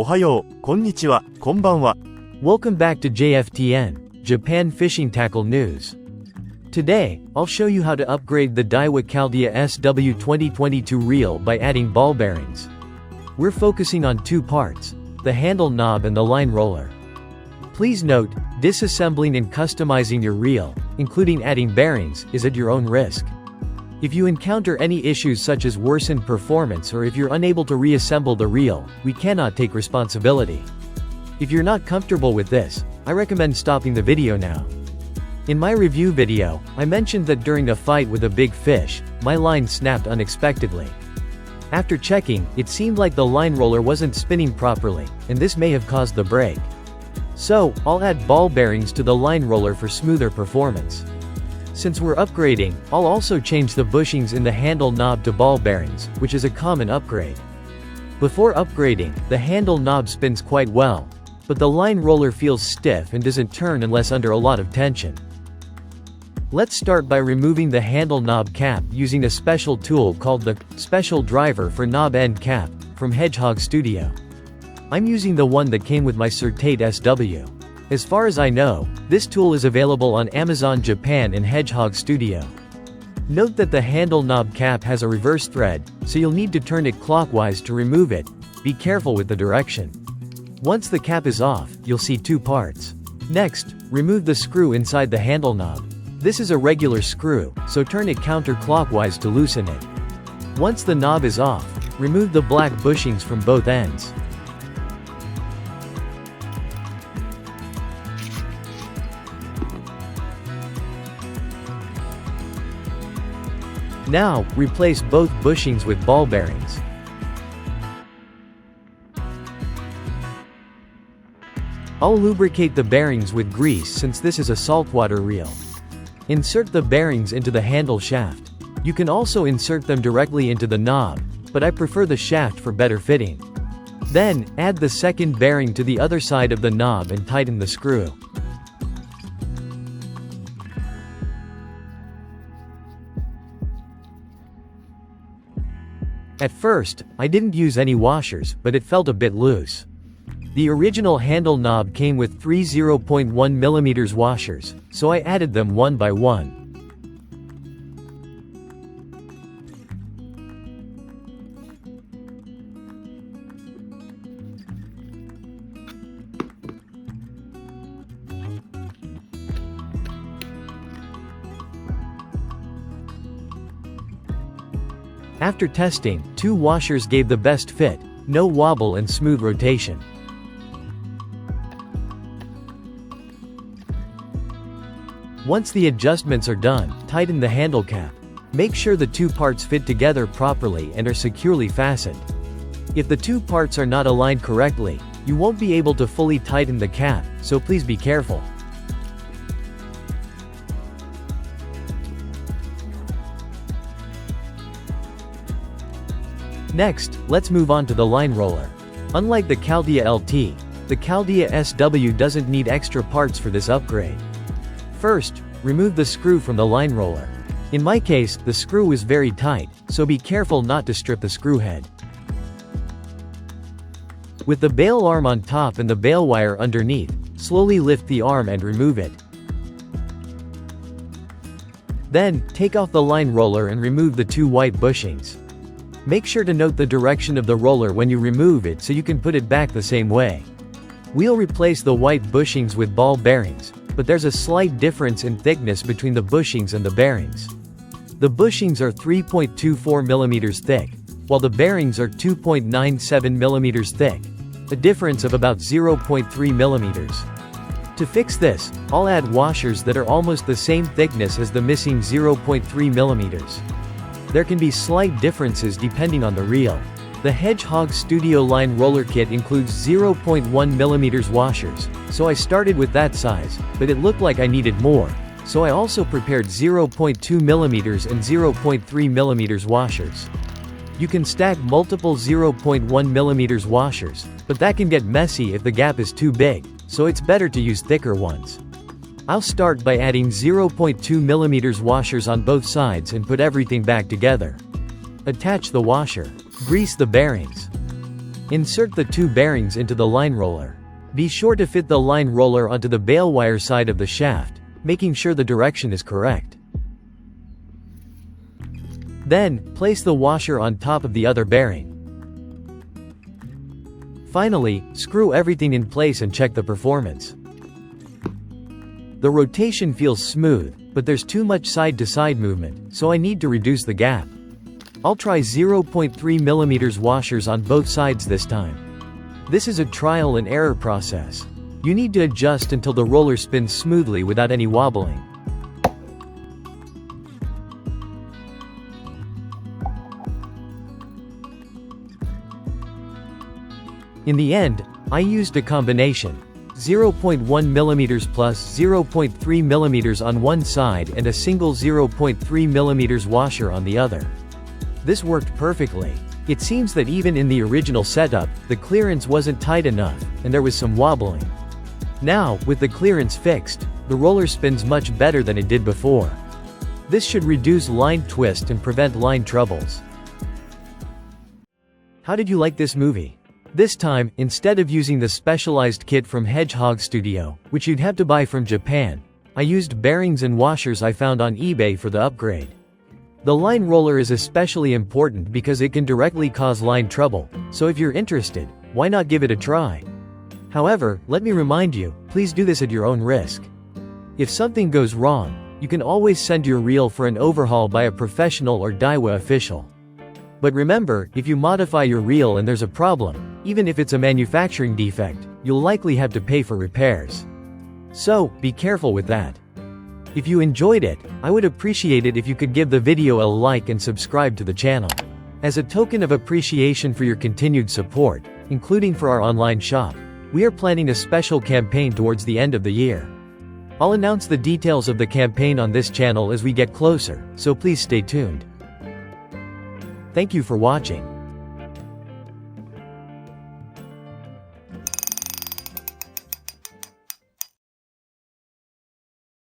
おはよう、こんにちは、こんばんは。Welcome back to JFTN, Japan Fishing Tackle News. Today, I'll show you how to upgrade the DAIWA CALDIA SW 2022 reel by adding ball bearings. We're focusing on two parts, the handle knob and the line roller. Please note, disassembling and customizing your reel, including adding bearings, is at your own risk. If you encounter any issues such as worsened performance or if you're unable to reassemble the reel, we cannot take responsibility. If you're not comfortable with this, I recommend stopping the video now. In my review video, I mentioned that during a fight with a big fish, my line snapped unexpectedly. After checking, it seemed like the line roller wasn't spinning properly, and this may have caused the break. So, I'll add ball bearings to the line roller for smoother performance. Since we're upgrading, I'll also change the bushings in the handle knob to ball bearings, which is a common upgrade. Before upgrading, the handle knob spins quite well, but the line roller feels stiff and doesn't turn unless under a lot of tension. Let's start by removing the handle knob cap using a special tool called the Special Driver for Knob End Cap from Hedge Studio. I'm using the one that came with my Certate SW. As far as I know, this tool is available on Amazon Japan and Hedge Studio. Note that the handle knob cap has a reverse thread, so you'll need to turn it clockwise to remove it. Be careful with the direction. Once the cap is off, you'll see two parts. Next, remove the screw inside the handle knob. This is a regular screw, so turn it counterclockwise to loosen it. Once the knob is off, remove the black bushings from both ends. Now, replace both bushings with ball bearings. I'll lubricate the bearings with grease since this is a saltwater reel. Insert the bearings into the handle shaft. You can also insert them directly into the knob, but I prefer the shaft for better fitting. Then, add the second bearing to the other side of the knob and tighten the screw. At first, I didn't use any washers, but it felt a bit loose. The original handle knob came with 3 0.1 mm washers, so I added them one by one. After testing, 2 washers gave the best fit, no wobble and smooth rotation. Once the adjustments are done, tighten the handle cap. Make sure the two parts fit together properly and are securely fastened. If the two parts are not aligned correctly, you won't be able to fully tighten the cap, so please be careful. Next, let's move on to the line roller. Unlike the CALDIA LT, the CALDIA SW doesn't need extra parts for this upgrade. First, remove the screw from the line roller. In my case, the screw is very tight, so be careful not to strip the screw head. With the bail arm on top and the bail wire underneath, slowly lift the arm and remove it. Then, take off the line roller and remove the 2 white bushings. Make sure to note the direction of the roller when you remove it so you can put it back the same way. We'll replace the white bushings with ball bearings, but there's a slight difference in thickness between the bushings and the bearings. The bushings are 3.24 mm thick, while the bearings are 2.97 mm thick, a difference of about 0.3 mm. To fix this, I'll add washers that are almost the same thickness as the missing 0.3 mm. There can be slight differences depending on the reel. The Hedge Studio line roller kit includes 0.1 mm washers, so I started with that size, but it looked like I needed more, so I also prepared 0.2 mm and 0.3 mm washers. You can stack multiple 0.1 mm washers, but that can get messy if the gap is too big, so it's better to use thicker ones. I'll start by adding 0.2 mm washers on both sides and put everything back together. Attach the washer. Grease the bearings. Insert the 2 bearings into the line roller. Be sure to fit the line roller onto the bale wire side of the shaft, making sure the direction is correct. Then, place the washer on top of the other bearing. Finally, screw everything in place and check the performance. The rotation feels smooth, but there's too much side-to-side movement, so I need to reduce the gap. I'll try 0.3 mm washers on both sides this time. This is a trial and error process. You need to adjust until the roller spins smoothly without any wobbling. In the end, I used a combination, 0.1 mm plus 0.3 mm on one side and a single 0.3 mm washer on the other. This worked perfectly. It seems that even in the original setup, the clearance wasn't tight enough, and there was some wobbling. Now, with the clearance fixed, the roller spins much better than it did before. This should reduce line twist and prevent line troubles. How did you like this movie? This time, instead of using the specialized kit from Hedge Studio, which you'd have to buy from Japan, I used bearings and washers I found on eBay for the upgrade. The line roller is especially important because it can directly cause line trouble, so if you're interested, why not give it a try? However, let me remind you, please do this at your own risk. If something goes wrong, you can always send your reel for an overhaul by a professional or DAIWA official. But remember, if you modify your reel and there's a problem, even if it's a manufacturing defect, you'll likely have to pay for repairs. So, be careful with that. If you enjoyed it, I would appreciate it if you could give the video a like and subscribe to the channel. As a token of appreciation for your continued support, including for our online shop, we are planning a special campaign towards the end of the year. I'll announce the details of the campaign on this channel as we get closer, so please stay tuned. Thank you for watching.